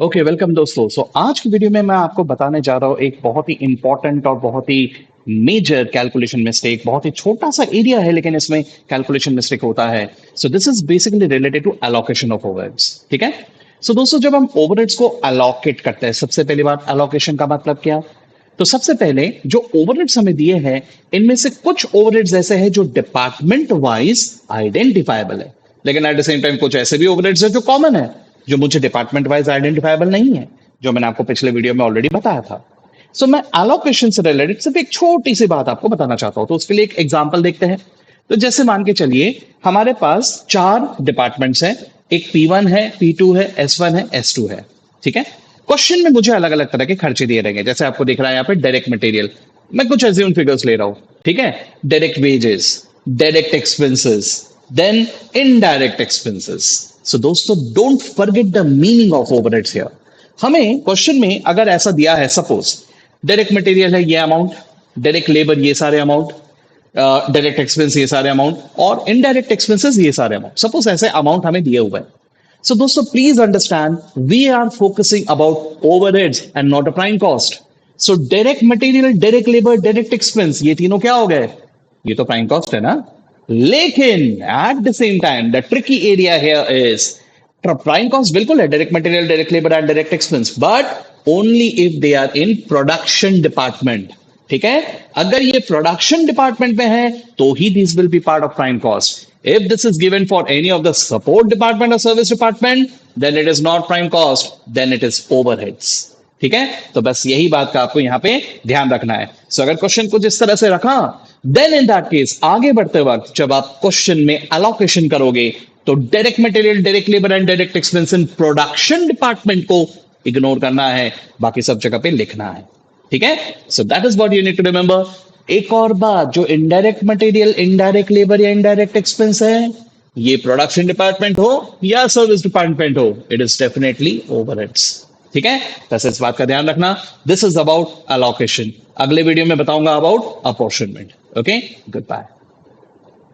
Okay, welcome दोस्तों। आज की वीडियो में मैं आपको बताने जा रहा हूँ एक बहुत ही इंपॉर्टेंट और बहुत ही मेजर कैलकुलेशन मिस्टेक। बहुत ही छोटा सा एरिया है लेकिन इसमें कैलकुलेशन मिस्टेक होता है। So this is basically related to allocation of overheads. ठीक है। सो दोस्तों, जब हम ओवरहेड्स को अलोकेट करते हैं, सबसे पहली बात एलोकेशन का मतलब क्या। तो सबसे पहले जो ओवरहेड्स हमें दिए हैं, इनमें से कुछ ओवरहेड्स ऐसे हैं जो डिपार्टमेंट वाइज आइडेंटिफाइबल है, लेकिन एट द सेम टाइम कुछ ऐसे भी ओवरहेड्स है जो कॉमन है, जो मुझे डिपार्टमेंट वाइज आइडेंटिफाइबल नहीं है, जो मैंने आपको पिछले वीडियो में ऑलरेडी बताया था। मैं एलोकेशन से रिलेटेड सिर्फ एक छोटी सी बात आपको बताना चाहता हूं। तो उसके लिए एक एग्जांपल देखते हैं। तो जैसे मान के चलिए, हमारे पास 4 डिपार्टमेंट्स हैं। एक P1 है, P2 है, S1 है, S2 है। ठीक है। क्वेश्चन में मुझे अलग अलग तरह के खर्चे दिए रहेंगे। जैसे आपको दिख रहा है यहाँ पे डायरेक्ट मटेरियल, मैं कुछ एज्यूम फिगर्स ले रहा हूं। ठीक है। Direct wages, direct expenses, then indirect expenses. So दोस्तों, don't forget the meaning of overheads here. हमें क्वेश्चन में अगर ऐसा दिया है, सपोज डायरेक्ट मटेरियल है ये अमाउंट, डायरेक्ट लेबर ये सारे अमाउंट, डायरेक्ट एक्सपेंस ये सारे अमाउंट, और इनडायरेक्ट एक्सपेंसेस ये सारे अमाउंट, सपोज ऐसे अमाउंट हमें दिए हुए हैं। सो दोस्तों, please understand, we are focusing about overheads and not a prime cost. So direct material, direct labour, direct expense, ये तीनों क्या हो गए? ये तो प्राइम कॉस्ट है ना। लेकिन at the same time the tricky area here is, prime cost बिल्कुल है, direct material, direct labour and direct expense, but only if they are in production department. ठीक है। अगर ये प्रोडक्शन डिपार्टमेंट में है तो ही this will be part of prime cost. If this is given for any of the support department और service department, then it is not prime cost, then it is overheads. ठीक है। तो बस यही बात का आपको यहां पे ध्यान रखना है। अगर क्वेश्चन को जिस तरह से रखा, देन इन दैट केस आगे बढ़ते वक्त जब आप क्वेश्चन में अलोकेशन करोगे, तो direct material, direct labour and direct expense in production department को इग्नोर करना है, बाकी सब जगह पे लिखना है। ठीक है। That is what you need to remember. एक और बात, जो इनडायरेक्ट मटेरियल, इनडायरेक्ट लेबर या इनडायरेक्ट एक्सपेंस है, ये प्रोडक्शन डिपार्टमेंट हो या सर्विस डिपार्टमेंट हो, इट इज डेफिनेटली ओवरहेड्स। ठीक है। बस इस बात का ध्यान रखना। This is about allocation. अगले वीडियो में बताऊंगा about apportionment. Okay, good bye.